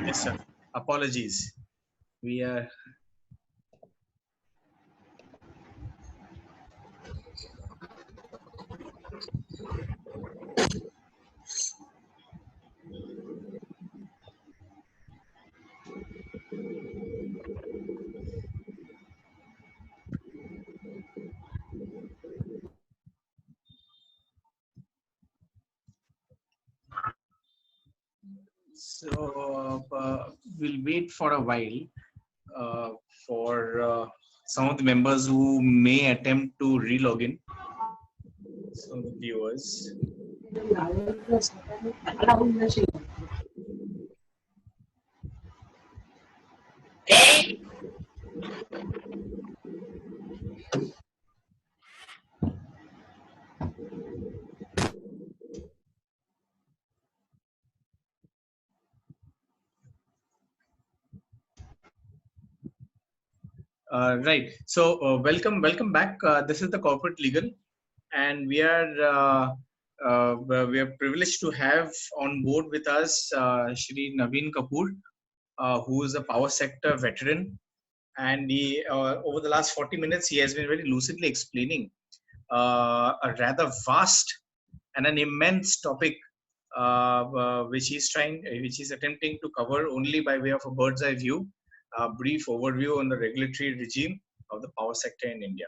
Yes, sir. Apologies. We are. So we'll wait for a while uh, for some of the members who may attempt to re-log in. So the viewers. Right. So welcome back. This is the Corporate Legal, and we are privileged to have on board with us Shri Naveen Kapoor, who is a power sector veteran, and he over the last 40 minutes he has been very lucidly explaining a rather vast and an immense topic which he's attempting to cover only by way of a bird's eye view, a brief overview on the regulatory regime of the power sector in India.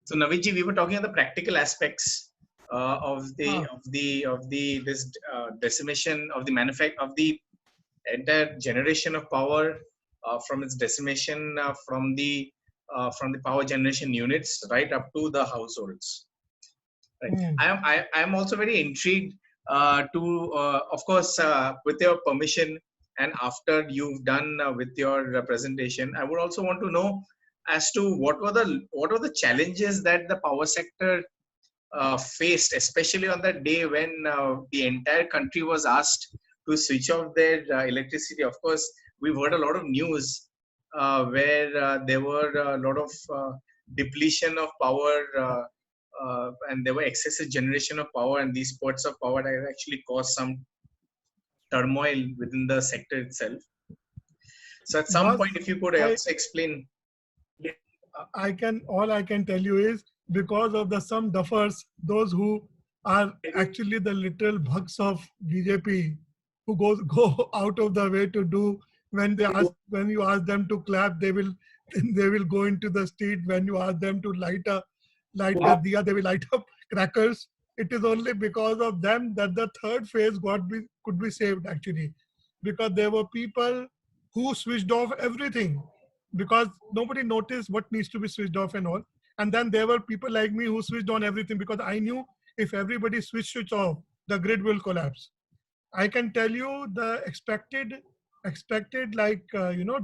So Naveedji, we were talking about the practical aspects of this decimation of the entire generation of power from its decimation from the power generation units right up to the households. Right. I am also very intrigued of course, with your permission, and after you've done with your presentation, I would also want to know as to what were the challenges that the power sector faced, especially on that day when the entire country was asked to switch off their electricity. Of course, we've heard a lot of news where there were a lot of depletion of power and there were excessive generation of power, and these spurts of power have actually caused some turmoil within the sector itself. So at some point, if you could also explain. All I can tell you is, because of the some duffers, those who are actually the literal bugs of BJP, who go out of the way to do, when you ask them to clap, they will go into the street. When you ask them to light a diya, they will light up crackers. It is only because of them that the third phase could be saved, actually, because there were people who switched off everything because nobody noticed what needs to be switched off and all. And then there were people like me who switched on everything because I knew if everybody switch off, the grid will collapse. I can tell you the expected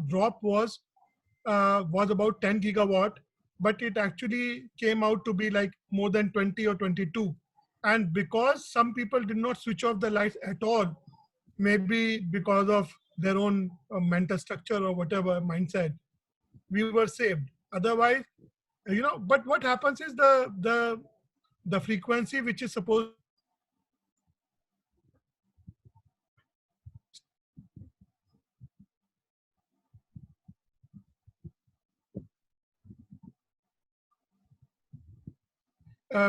drop was about 10 gigawatt, but it actually came out to be like more than 20 or 22. And because some people did not switch off the lights at all, maybe because of their own mental structure or whatever mindset, we were saved. Otherwise, but what happens is the frequency which is supposed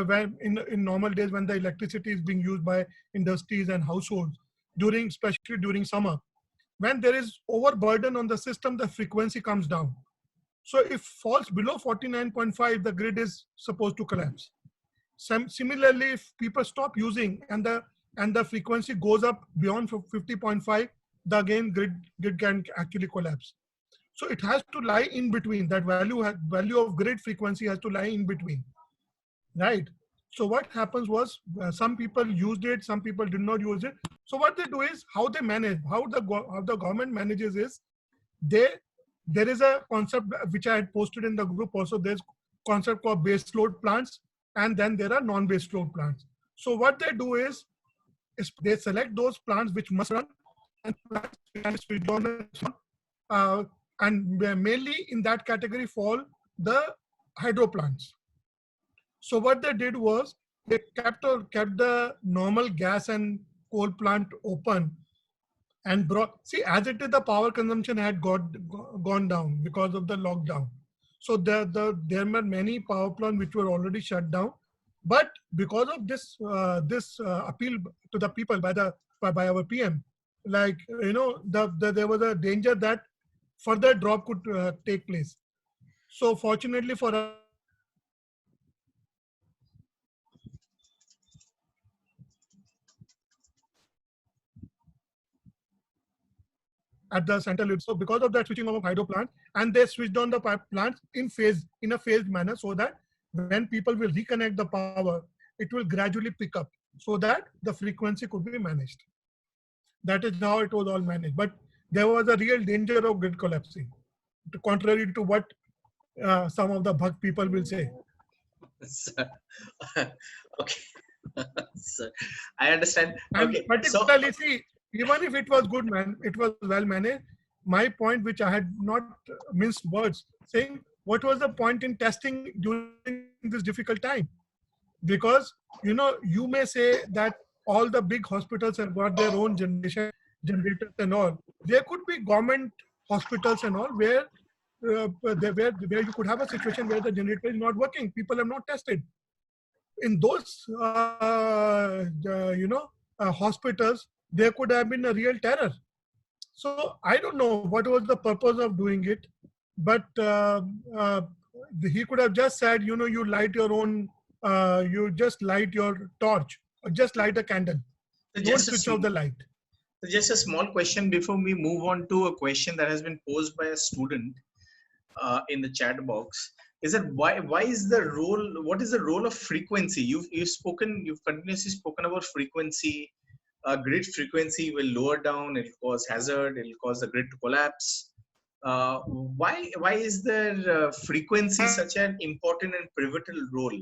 when in normal days, when the electricity is being used by industries and households, especially during summer, when there is overburden on the system, the frequency comes down. So if falls below 49.5, the grid is supposed to collapse. Similarly, if people stop using and the frequency goes up beyond 50.5, the again grid can actually collapse. So it has to lie in between. That value of grid frequency has to lie in between, right? So what happens was some people used it, some people did not use it. So what they do is, how they manage, how the government manages is, there is a concept which I had posted in the group also. There's concept called base load plants, and then there are non-base load plants. So what they do is they select those plants which must run, and plants which don't run, and mainly in that category fall the hydro plants. So what they did was they kept the normal gas and coal plant open, and brought, see, as it is, the power consumption had gone down because of the lockdown. So there were many power plants which were already shut down, but because of this appeal to the people by our PM, like, there was a danger that further drop could take place. So fortunately for us, at the central lead. So because of that switching off of hydro plant, and they switched on the plants in a phased manner, so that when people will reconnect the power, it will gradually pick up so that the frequency could be managed. That is how it was all managed. But there was a real danger of grid collapsing, contrary to what some of the Bhakt people will say. Sir, okay. Sir, I understand. And Okay, particularly, see, even if it was it was well managed. My point, which I had not minced words, saying what was the point in testing during this difficult time? Because you may say that all the big hospitals have got their own generators and all. There could be government hospitals and all where where you could have a situation where the generator is not working. People have not tested. In those hospitals, there could have been a real terror. So I don't know what was the purpose of doing it, but he could have just said, you light your own, you just light your torch or just light a candle. so Don't just a switch off the light. just a small question before we move on to a question that has been posed by a student in the chat box. Is that why is the role? What is the role of frequency? You've continuously spoken about frequency. Grid frequency will lower down. It will cause hazard. It will cause the grid to collapse. Why is there frequency such an important and pivotal role?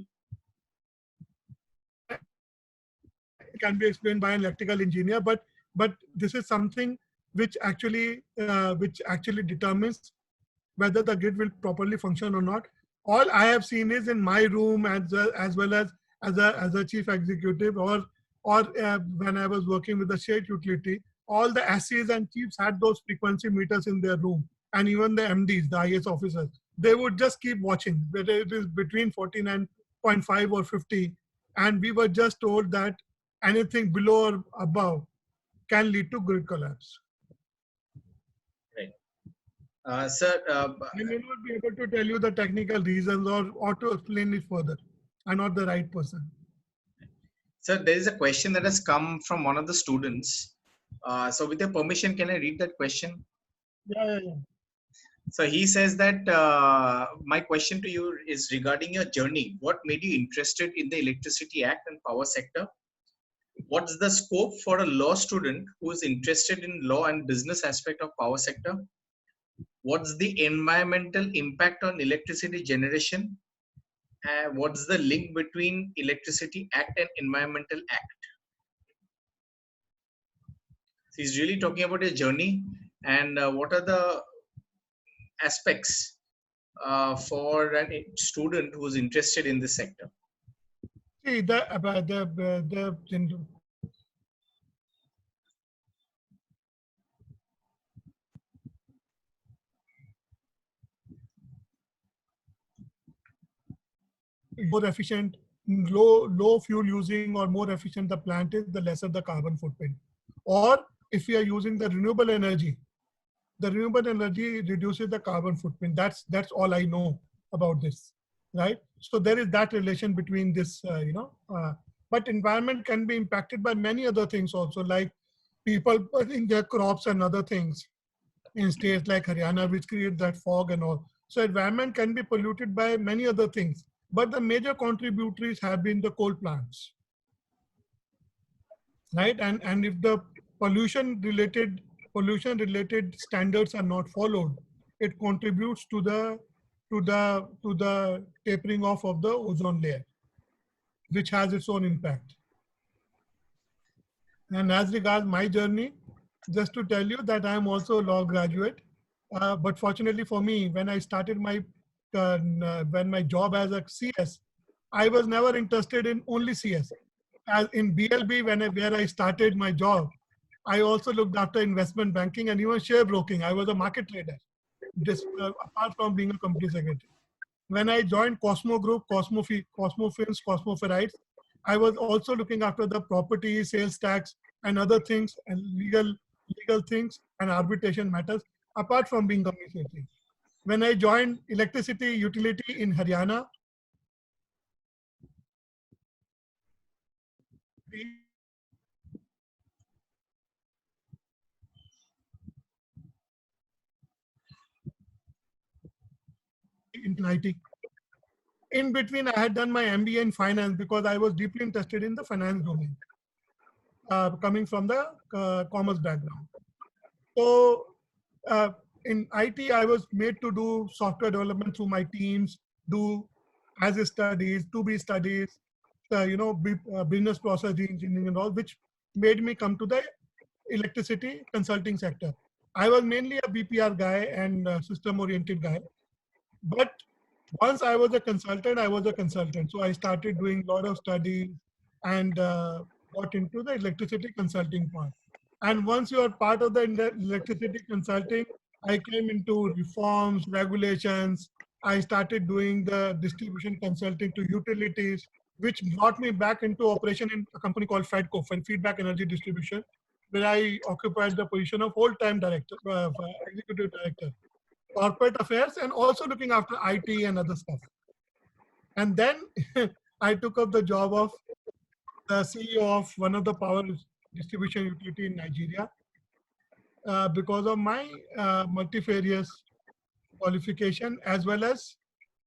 It can be explained by an electrical engineer, but this is something which actually determines whether the grid will properly function or not. All I have seen is in my room, as well as a chief executive, or when I was working with the state utility, all the SCs and chiefs had those frequency meters in their room, and even the MDs, the IS officers, they would just keep watching whether it is between 49.5 or 50, and we were just told that anything below or above can lead to grid collapse. Sir, I may not be able to tell you the technical reasons or to explain it further. I'm not the right person. Sir, there is a question that has come from one of the students. So with your permission, can I read that question? Yeah. So he says that my question to you is regarding your journey. What made you interested in the Electricity Act and power sector? What's the scope for a law student who is interested in law and business aspect of power sector? What's the environmental impact on electricity generation? What's the link between Electricity Act and Environmental Act? So he's really talking about his journey and what are the aspects for a student who's interested in this sector. See, more efficient, low fuel using or more efficient the plant is, the lesser the carbon footprint. Or if we are using the renewable energy reduces the carbon footprint. That's all I know about this, right? So there is that relation between this, but environment can be impacted by many other things also, like people putting their crops and other things in states like Haryana, which create that fog and all. So environment can be polluted by many other things, but the major contributors have been the coal plants, right? And if the pollution related standards are not followed, it contributes to the tapering off of the ozone layer, which has its own impact. And as regards my journey, just to tell you that I am also a law graduate, but fortunately for me, when I started when my job as a CS, I was never interested in only CS. As in BLB, where I started my job, I also looked after investment banking and even share broking. I was a market trader, apart from being a company secretary. When I joined Cosmo Group, Cosmo Films, Cosmo Ferrites, I was also looking after the property, sales tax, and other things, and legal things and arbitration matters, apart from being company secretary. When I joined electricity utility in Haryana, in IT. In between, I had done my MBA in finance because I was deeply interested in the finance domain, coming from the commerce background. So uh, in IT, I was made to do software development through my teams, do as a studies, to be studies, business process engineering and all, which made me come to the electricity consulting sector. I was mainly a BPR guy and system-oriented guy, but once I was a consultant, I was a consultant. So I started doing a lot of studies and got into the electricity consulting part. And once you are part of the electricity consulting, I came into reforms, regulations. I started doing the distribution consulting to utilities, which brought me back into operation in a company called FEDCO, Feedback Energy Distribution, where I occupied the position of whole-time director, executive director, corporate affairs, and also looking after IT and other stuff. And then I took up the job of the CEO of one of the power distribution utility in Nigeria because of my multifarious qualification as well as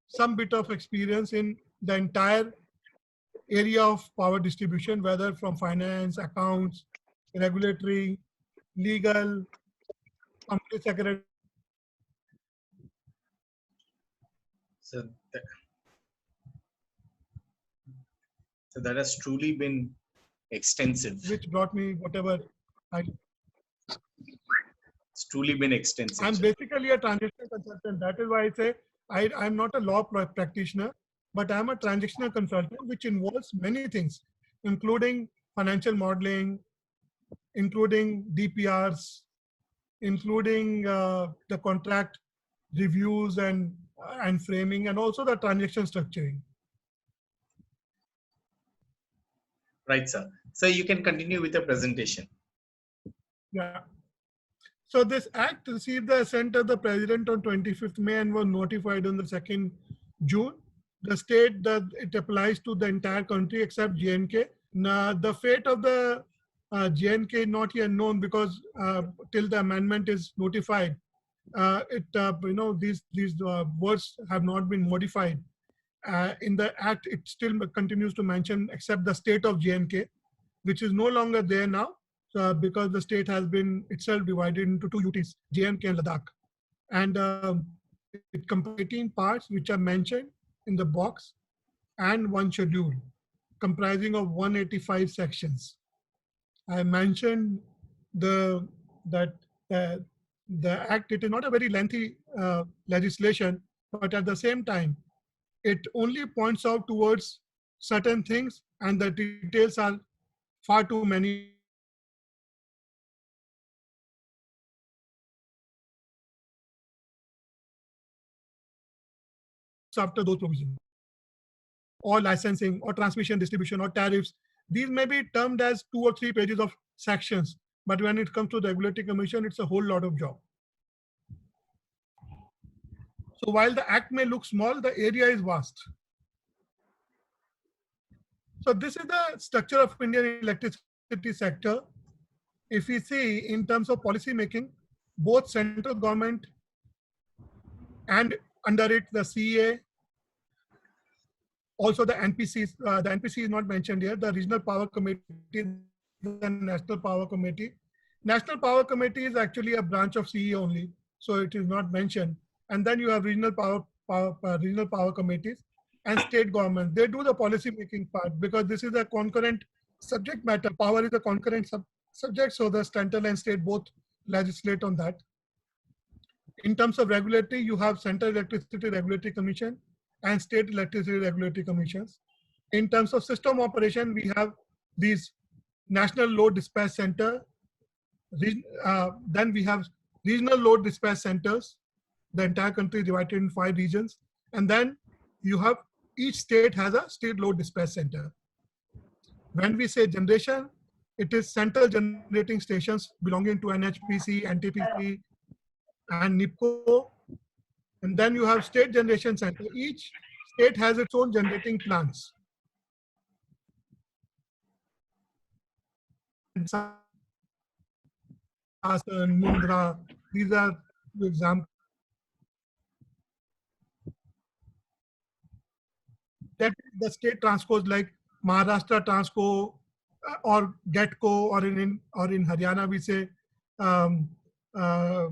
some bit of experience in the entire area of power distribution, whether from finance, accounts, regulatory, legal, company secretary. So, so that has truly been extensive. Which brought me whatever I. It's truly been extensive. I'm basically a transitional consultant. That is why I say I'm not a law practitioner, but I'm a transitional consultant, which involves many things, including financial modeling, including DPRs, including the contract reviews and framing, and also the transaction structuring. Right, sir. So you can continue with the presentation. Yeah. So this act received the assent of the president on 25th May and was notified on the 2nd June. The state that it applies to the entire country except JNK. Now, the fate of the JNK not yet known because till the amendment is notified, these words have not been modified. In the act, it still continues to mention except the state of JNK, which is no longer there now. Because the state has been itself divided into two UTs, JNK and Ladakh. And it comprised 18 parts which are mentioned in the box and one schedule comprising of 185 sections. I mentioned that the act, it is not a very lengthy legislation, but at the same time, it only points out towards certain things and the details are far too many. After those provisions, or licensing, or transmission, distribution, or tariffs, these may be termed as 2 or 3 pages of sections, but when it comes to the regulatory commission, it's a whole lot of job. So while the act may look small, the area is vast. So this is the structure of Indian electricity sector. If we see in terms of policy making, both central government and under it the CEA, also the NPCs, the NPC is not mentioned here, the Regional Power Committee, the National Power Committee. National Power Committee is actually a branch of CE only, so it is not mentioned. And then you have regional power committees and state governments. They do the policy making part because this is a concurrent subject matter. Power is a concurrent subject, so the central and state both legislate on that. In terms of regulatory, you have Central Electricity Regulatory Commission and State Electricity Regulatory Commissions. In terms of system operation, we have these National Load Dispatch Center Then we have regional load dispatch centers. The entire country is divided in 5 regions. And then you have each state has a state load dispatch center. When we say generation, it is central generating stations belonging to NHPC, NTPC, and NIPCO. And then you have state generation center. Each state has its own generating plants. Asan, Mundra, these are examples that the state transcos like Maharashtra Transco or GETCO, or in Haryana we say um, uh,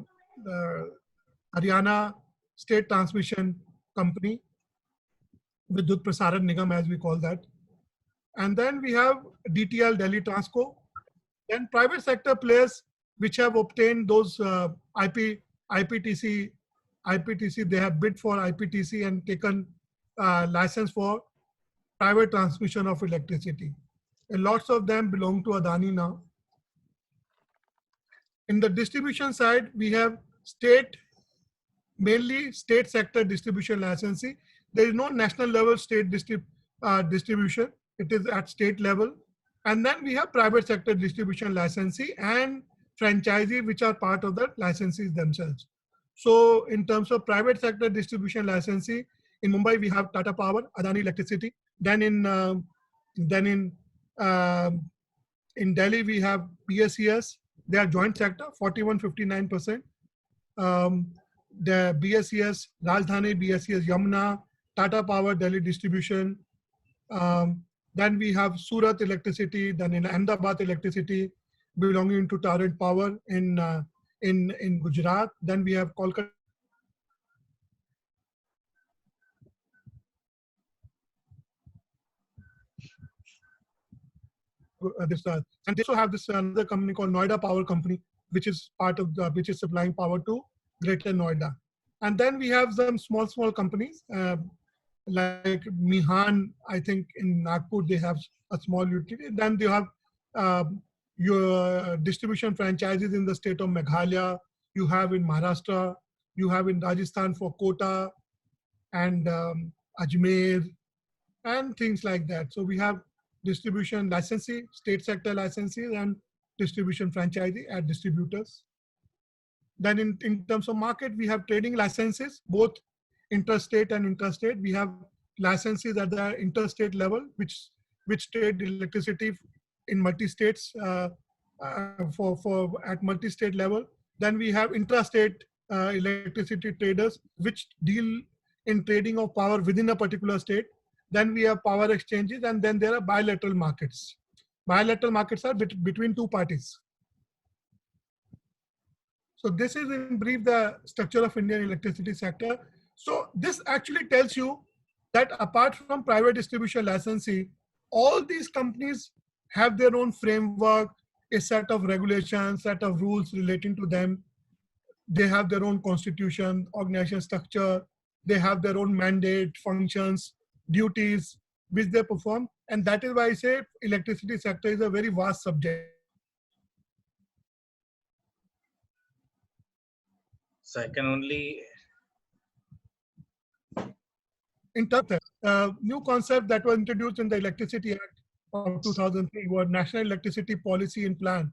Haryana State Transmission Company, Vidyut Prasaran Nigam as we call that. And then we have DTL, Delhi Transco. Then private sector players which have obtained those IPTC, they have bid for IPTC and taken license for private transmission of electricity. And lots of them belong to Adani now. In the distribution side, we have mainly state sector distribution licensee. There is no national level state distribution. It is at state level. And then we have private sector distribution licensee and franchisee, which are part of the licensees themselves. So in terms of private sector distribution licensee, in Mumbai, we have Tata Power, Adani Electricity. Then in Delhi, we have BSES. They are joint sector, 41-59%. The BSES, Rajdhani, BSES, Yamuna, Tata Power, Delhi Distribution. Then we have Surat Electricity, then in Ahmedabad Electricity, belonging to Torrent Power in Gujarat. Then we have Kolkata. And they also have this another company called Noida Power Company, which is which is supplying power to Greater Noida. And then we have some small companies like Mihan. I think in Nagpur they have a small utility. Then they have your distribution franchises in the state of Meghalaya. You have in Maharashtra. You have in Rajasthan for Kota and Ajmer and things like that. So we have distribution licensee, state sector licensees, and distribution franchisee at distributors. Then in terms of market, we have trading licenses, both interstate and intrastate. We have licenses at the interstate level, which trade electricity in multi-states at multi-state level. Then we have intrastate electricity traders, which deal in trading of power within a particular state. Then we have power exchanges, and then there are bilateral markets. Bilateral markets are between two parties. So this is in brief the structure of Indian electricity sector. So this actually tells you that apart from private distribution licensee, all these companies have their own framework, a set of regulations, set of rules relating to them. They have their own constitution, organization structure. They have their own mandate, functions, duties, which they perform. And that is why I say electricity sector is a very vast subject. So I can only... In terms of new concept that was introduced in the Electricity Act of 2003 was National Electricity Policy and Plan.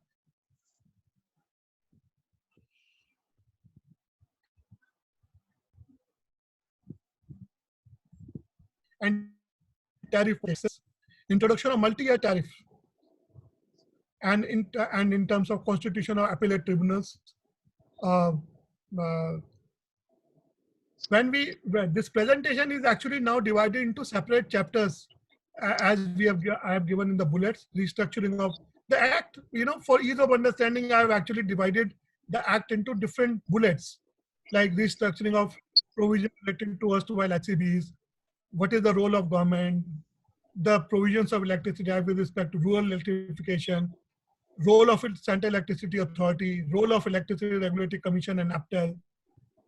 And tariff basis, introduction of multi-year tariff, and in terms of constitution of appellate tribunals. This presentation is actually now divided into separate chapters, as I have given in the bullets. Restructuring of the act, for ease of understanding, I have actually divided the act into different bullets, like restructuring of provision related to erstwhile HCBs. What is the role of government? The provisions of Electricity Act with respect to rural electrification, role of Central Electricity Authority, role of Electricity Regulatory Commission and APTEL,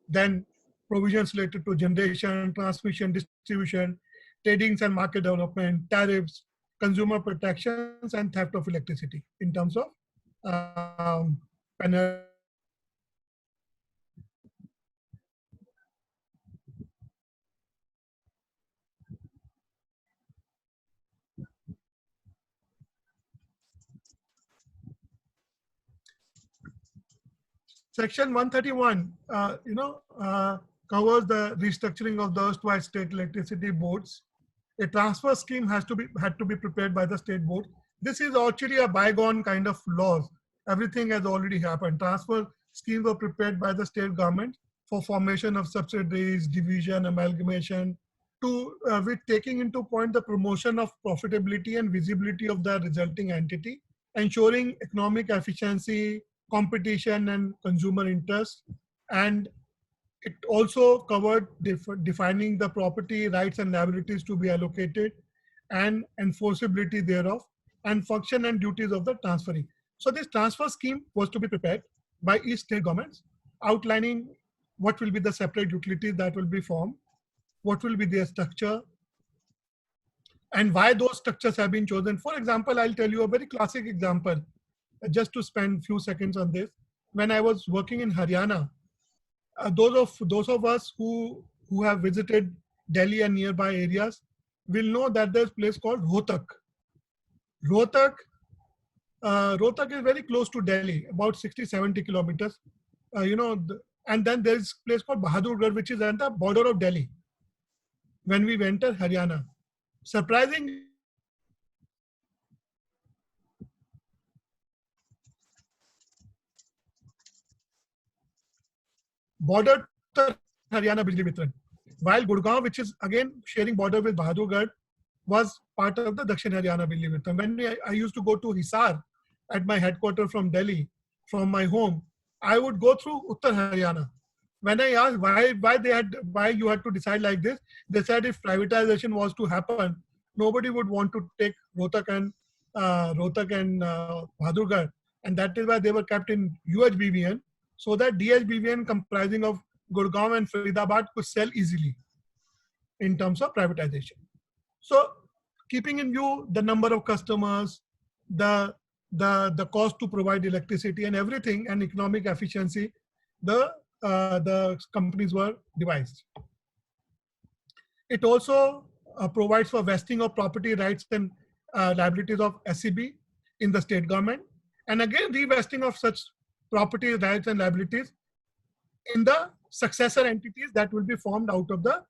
then provisions related to generation, transmission, distribution, tradings and market development, tariffs, consumer protections, and theft of electricity in terms of penalty. Section 131, covers the restructuring of the erstwhile state electricity boards. A transfer scheme had to be prepared by the state board. This is actually a bygone kind of laws. Everything has already happened. Transfer schemes were prepared by the state government for formation of subsidiaries, division, amalgamation, to with taking into point the promotion of profitability and visibility of the resulting entity, ensuring economic efficiency, competition, and consumer interest. And it also covered defining the property rights and liabilities to be allocated and enforceability thereof, and function and duties of the transferee. So this transfer scheme was to be prepared by each state governments, outlining what will be the separate utilities that will be formed, what will be their structure, and why those structures have been chosen. For example, I'll tell you a very classic example, just to spend few seconds on this. When I was working in Haryana, those of us who have visited Delhi and nearby areas will know that there's a place called Rohtak. Rohtak, Rohtak is very close to Delhi, about 60-70 kilometers. And then there's a place called Bahadurgarh, which is at the border of Delhi. When we entered Haryana, surprising. Border to Haryana Bijli Vitran. While Gurgaon, which is again sharing border with Bahadurgarh, was part of the Dakshin Haryana Bijli Vitran. When I used to go to Hisar at my headquarters from Delhi, from my home, I would go through Uttar Haryana. When I asked why you had to decide like this, they said if privatization was to happen, nobody would want to take Rohtak and Bahadurgarh, and that is why they were kept in UHBVN, so that DHBVN comprising of Gurgaon and Faridabad could sell easily in terms of privatization. So keeping in view the number of customers, the cost to provide electricity and everything, and economic efficiency, the companies were devised. It also provides for vesting of property rights and liabilities of SEB in the state government, and again revesting of such property rights and liabilities in the successor entities that will be formed out of the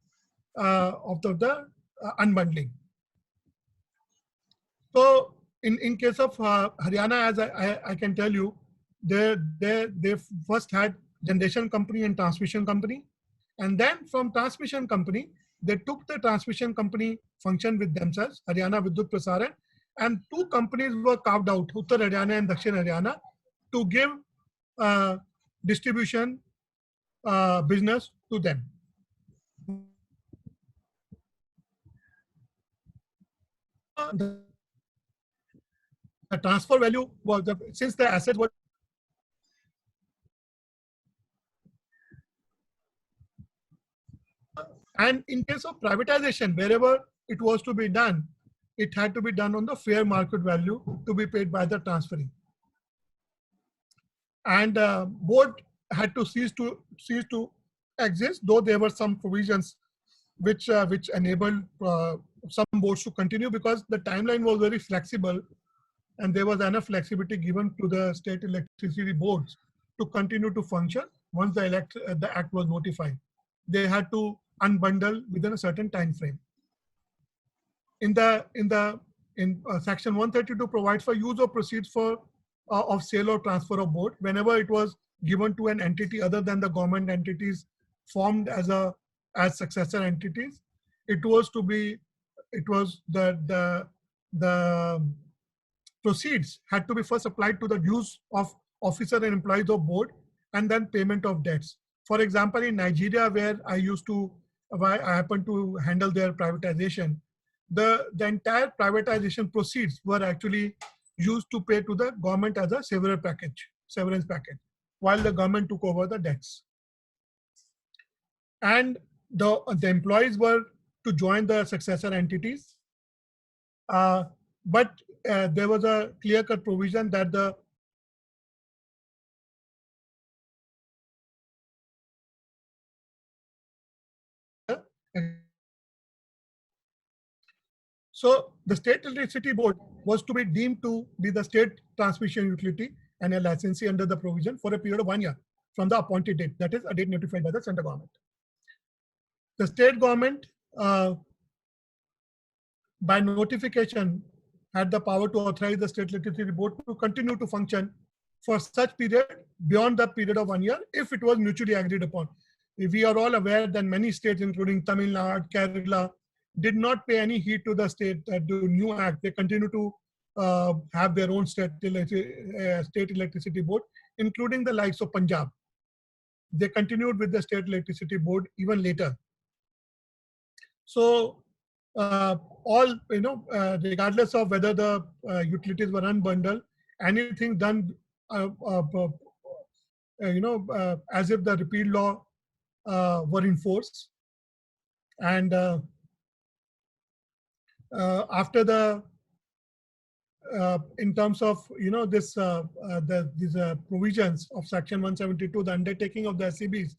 unbundling. So in case of Haryana, as I can tell you, they first had generation company and transmission company, and then from transmission company they took the transmission company function with themselves, Haryana Vidyut Prasaran, and two companies were carved out, Uttar Haryana and Dakshin Haryana, to give distribution business to them. The transfer value was, since the assets were and in case of privatization, wherever it was to be done, it had to be done on the fair market value to be paid by the transferee. And board had to cease to exist, though there were some provisions which enabled some boards to continue, because the timeline was very flexible and there was enough flexibility given to the state electricity boards to continue to function once the act was notified. They had to unbundle within a certain time frame. In section 132 provides for use of proceeds for of sale or transfer of board whenever it was given to an entity other than the government entities formed as successor entities. The proceeds had to be first applied to the dues of officer and employees of board, and then payment of debts. For example, in Nigeria, where I happened to handle their privatization, the entire privatization proceeds were actually used to pay to the government as a severance package, while the government took over the debts. And the employees were to join the successor entities, but there was a clear-cut provision that the So the State Electricity Board was to be deemed to be the state transmission utility and a licensee under the provision for a period of 1 year from the appointed date, that is a date notified by the central government. The state government, by notification, had the power to authorize the State Electricity Board to continue to function for such period beyond the period of 1 year if it was mutually agreed upon. We are all aware that many states, including Tamil Nadu, Kerala, did not pay any heed to the state the new act. They continue to have their own state electricity board, including the likes of Punjab. They continued with the State Electricity Board even later. So all, regardless of whether the utilities were unbundled, anything done as if the repeal law were enforced. And after the in terms of these provisions of Section 172, the undertaking of the SEBs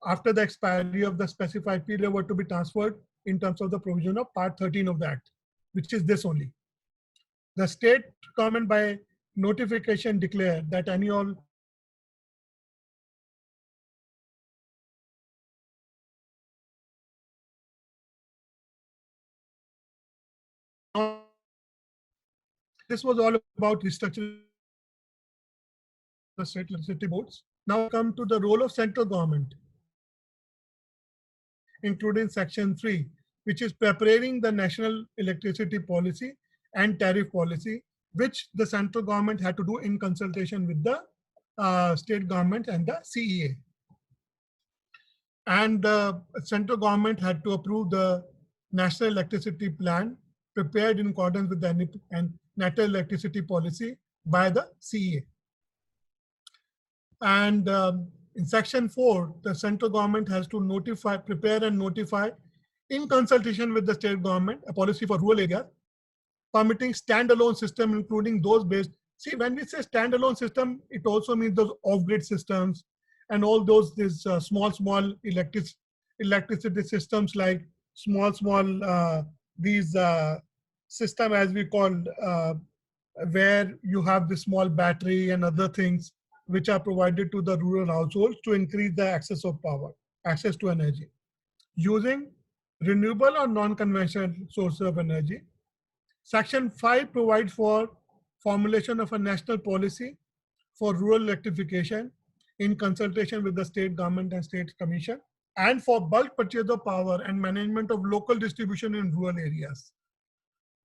after the expiry of the specified period were to be transferred in terms of the provision of Part 13 of the Act, which is this only. The state government by notification declared that annual this was all about restructuring the state electricity boards. Now come to the role of central government, including Section 3, which is preparing the national electricity policy and tariff policy, which the central government had to do in consultation with the state government and the CEA. And the central government had to approve the national electricity plan prepared in accordance with the national electricity policy by the CEA. And in Section 4, the central government has to prepare and notify in consultation with the state government a policy for rural areas, permitting standalone system, including those based. See, when we say standalone system, it also means those off-grid systems and all those small electricity systems, like small these system, as we call, where you have the small battery and other things which are provided to the rural households to increase the access of power, access to energy, using renewable or non-conventional sources of energy. Section 5 provides for formulation of a national policy for rural electrification in consultation with the state government and state commission, and for bulk purchase of power and management of local distribution in rural areas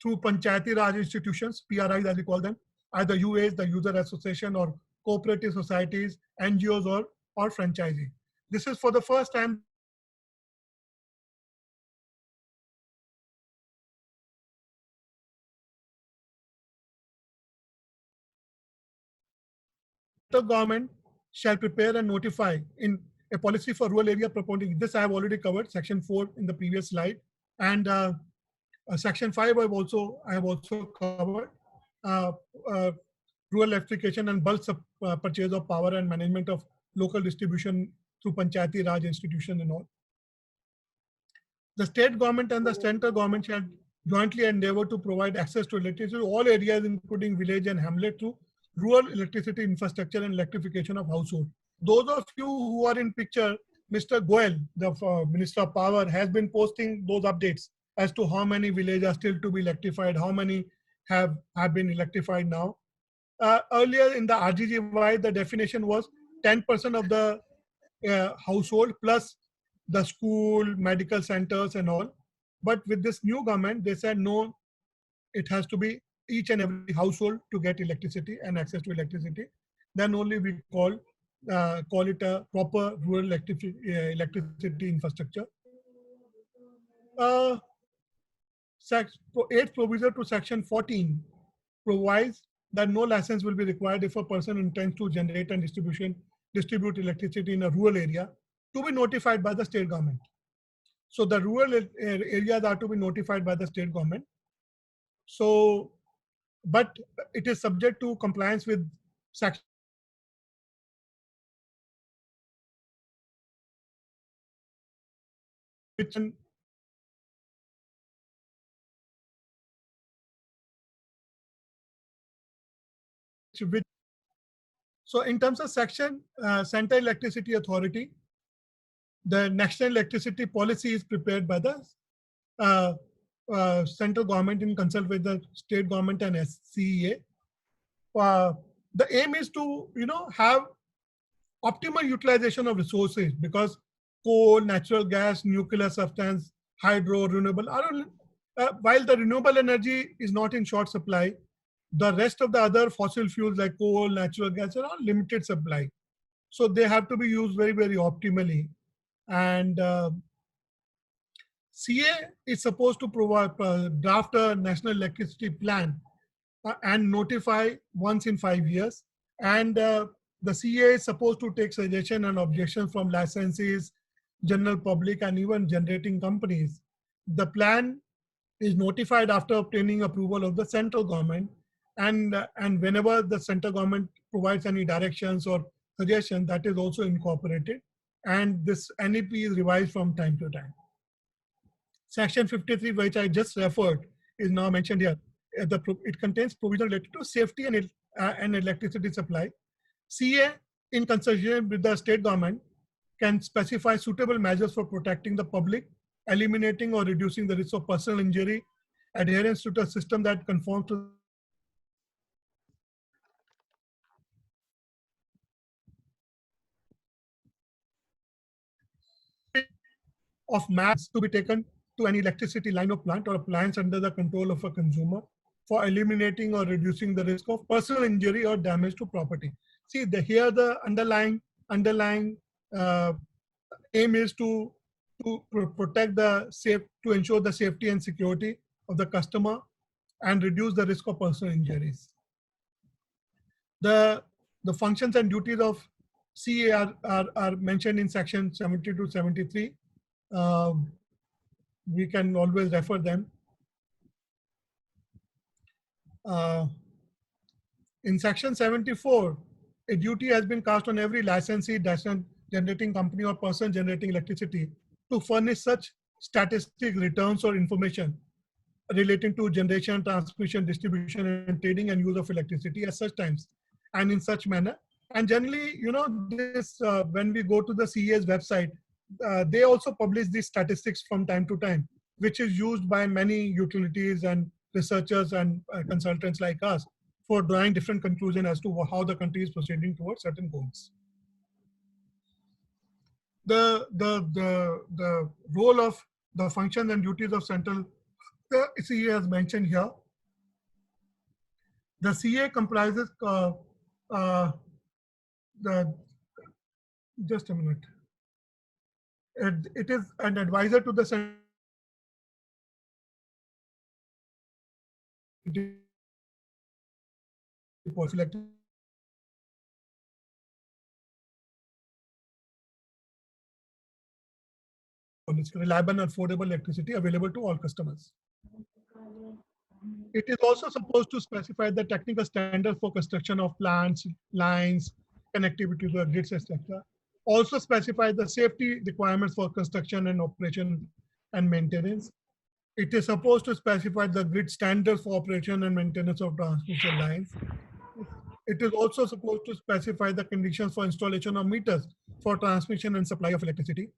through Panchayati Raj institutions, PRIs as we call them, either UAs, the user association, or cooperative societies, NGOs, or franchisee. This is for the first time the government shall prepare and notify in a policy for rural area proposing. This I have already covered, Section 4 in the previous slide, and Section 5 I have also covered. Rural electrification and bulk purchase of power and management of local distribution through Panchayati Raj institution and all. The state government and the central government shall jointly endeavor to provide access to electricity to all areas, including village and hamlet, through rural electricity infrastructure and electrification of household. Those of you who are in picture, Mr. Goel, the Minister of Power, has been posting those updates as to how many villages are still to be electrified, how many have been electrified now. Earlier in the RGGY, the definition was 10% of the household plus the school, medical centers and all. But with this new government, they said no, it has to be each and every household to get electricity and access to electricity. Then only we call it a proper rural electricity infrastructure. 8th provision to Section 14 provides that no license will be required if a person intends to generate and distribute electricity in a rural area, to be notified by the state government. So the rural areas are to be notified by the state government. So, but it is subject to compliance with Section which so in terms of section Central Electricity Authority, the national electricity policy is prepared by the uh, central government in consult with the state government and SCEA. The aim is to have optimal utilization of resources, because coal, natural gas, nuclear substance, hydro, renewable are all, while the renewable energy is not in short supply, the rest of the other fossil fuels like coal, natural gas are all limited supply. So they have to be used very, very optimally. And CA is supposed to provide draft a national electricity plan and notify once in 5 years. And the CA is supposed to take suggestion and objections from licensees, general public, and even generating companies. The plan is notified after obtaining approval of the central government, and whenever the central government provides any directions or suggestions, that is also incorporated, and this NEP is revised from time to time. Section 53, which I just referred, is now mentioned here. It contains provision related to safety and electricity supply. CA, in consultation with the state government, can specify suitable measures for protecting the public, eliminating or reducing the risk of personal injury, adherence to the system that conforms to of maps to be taken to any electricity line or plant or appliance under the control of a consumer for eliminating or reducing the risk of personal injury or damage to property. See, here the underlying aim is to protect to ensure the safety and security of the customer and reduce the risk of personal injuries. The functions and duties of CA are mentioned in section 70 to 73. We can always refer them. In section 74, a duty has been cast on every licensee, generating company or person generating electricity to furnish such statistic returns or information relating to generation, transmission, distribution, and trading and use of electricity at such times and in such manner. And generally, this when we go to the CEA's website, they also publish these statistics from time to time, which is used by many utilities and researchers and consultants like us for drawing different conclusions as to how the country is proceeding towards certain goals. The role of the functions and duties of central CA as mentioned here. The CA comprises just a minute. It is an advisor to the central reliable and affordable electricity available to all customers. It is also supposed to specify the technical standards for construction of plants, lines, connectivity to the grids, etc. Also specify the safety requirements for construction and operation and maintenance. It is supposed to specify the grid standards for operation and maintenance of transmission lines. It is also supposed to specify the conditions for installation of meters for transmission and supply of electricity,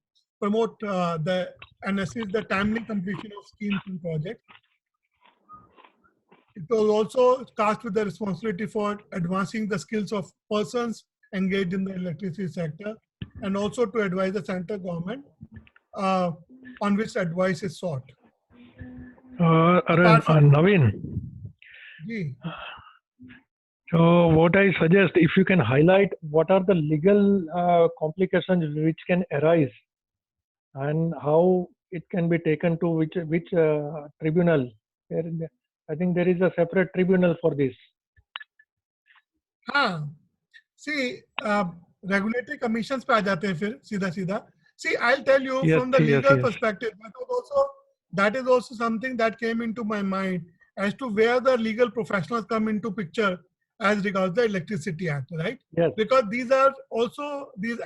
promote and assist the timely completion of schemes and projects. It was also tasked with the responsibility for advancing the skills of persons engaged in the electricity sector, and also to advise the central government on which advice is sought. Naveen. So what I suggest, if you can highlight what are the legal complications which can arise and how it can be taken to which tribunal. I think there is a separate tribunal for this. See, regulatory commissions पे आ जाते हैं फिर सीधा. See, I'll tell you from the legal perspective. That is also something that came into my mind as to where the legal professionals come into picture as regards the Electricity Act, right? Yes. Because these are also these.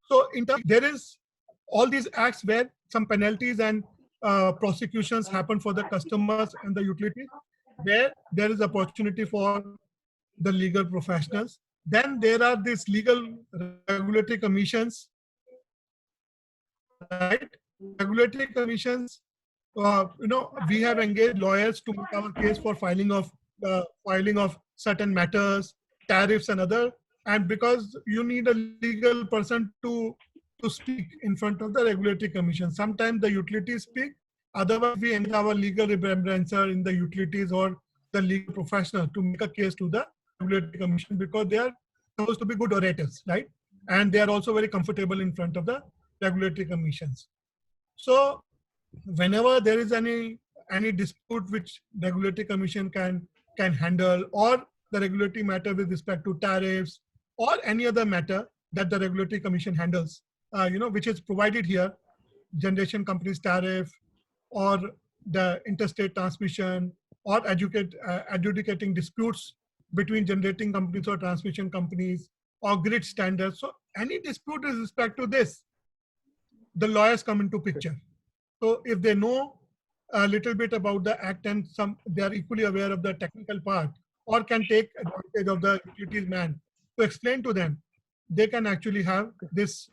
So in terms, there is all these acts where some penalties and prosecutions happen for the customers and the utilities, where there is opportunity for the legal professionals. Then there are these legal regulatory commissions, right? Regulatory commissions. We have engaged lawyers to make our case for filing of certain matters, tariffs, and other. And because you need a legal person to speak in front of the regulatory commission, sometimes the utilities speak. Otherwise, we engage our legal representative in the utilities or the legal professional to make a case to the regulatory commission, because they are supposed to be good orators, right? And they are also very comfortable in front of the regulatory commissions. So whenever there is any dispute which regulatory commission can handle, or the regulatory matter with respect to tariffs or any other matter that the regulatory commission handles, which is provided here, generation companies tariff, or the interstate transmission, or adjudicating disputes between generating companies or transmission companies, or grid standards. So any dispute with respect to this, the lawyers come into picture. So if they know a little bit about the act and they are equally aware of the technical part, or can take advantage of the utilities man to explain to them, they can actually have this,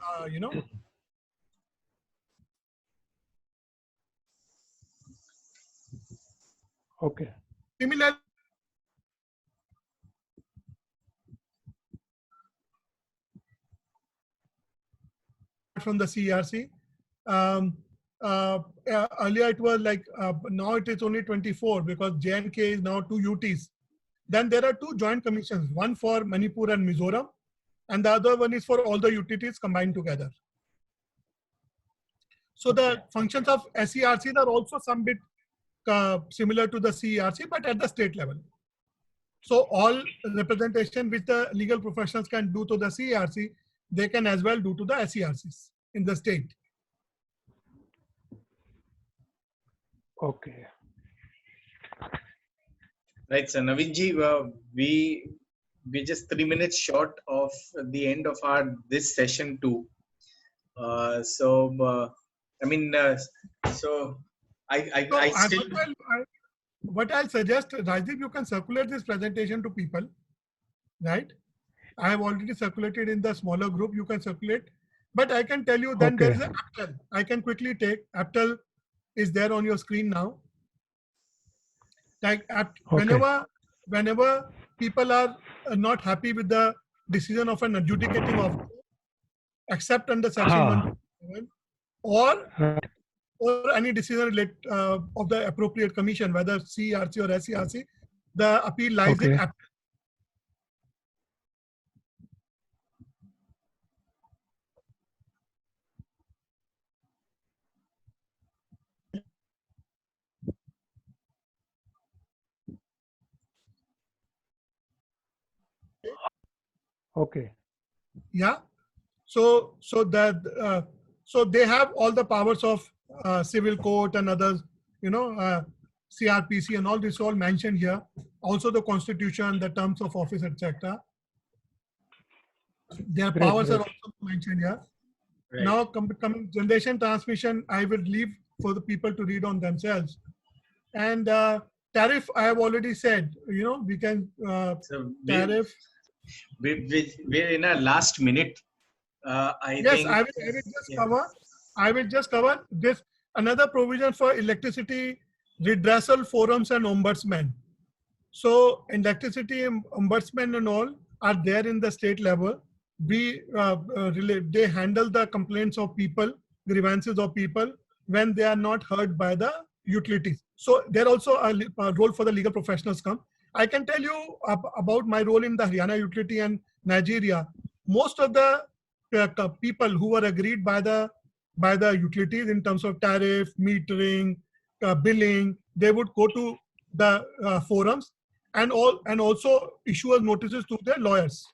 Okay. Similarly, from the CERC. Earlier it was like, now it is only 24 because J&K is now 2 UTs. Then there are 2 joint commissions, one for Manipur and Mizoram, and the other one is for all the utilities combined together. So the functions of SERCs are also some bit similar to the CERC, but at the state level. So all representation which the legal professionals can do to the CERC, they can as well do to the SERCs in the state. Okay. Right, so Naveenji, we just 3 minutes short of the end of this session too. What I'll suggest, Rajiv, you can circulate this presentation to people, right? I have already circulated in the smaller group. You can circulate, but I can tell you then there is an Aptel. I can quickly take Aptel is there on your screen now. Like whenever people are not happy with the decision of an adjudicating officer, except under section 1, or any decision related of the appropriate commission, whether CERC or SERC, the appeal lies in Aptel. Okay. Yeah. So they have all the powers of civil court and others, CRPC and all this all mentioned here. Also the constitution, the terms of office, etc. Their powers are also mentioned here. Right. Now coming generation transmission, I will leave for the people to read on themselves. And tariff, I have already said, we can tariff. We're in our last minute. I will just cover this. Another provision for electricity redressal forums and ombudsmen. So electricity ombudsmen and all are there in the state level. They handle the complaints of people, grievances of people when they are not heard by the utilities. So there also a role for the legal professionals come. I can tell you about my role in the Haryana utility and Nigeria. Most of the people who were agreed by the utilities in terms of tariff, metering, billing, they would go to the forums and also issue notices to their lawyers.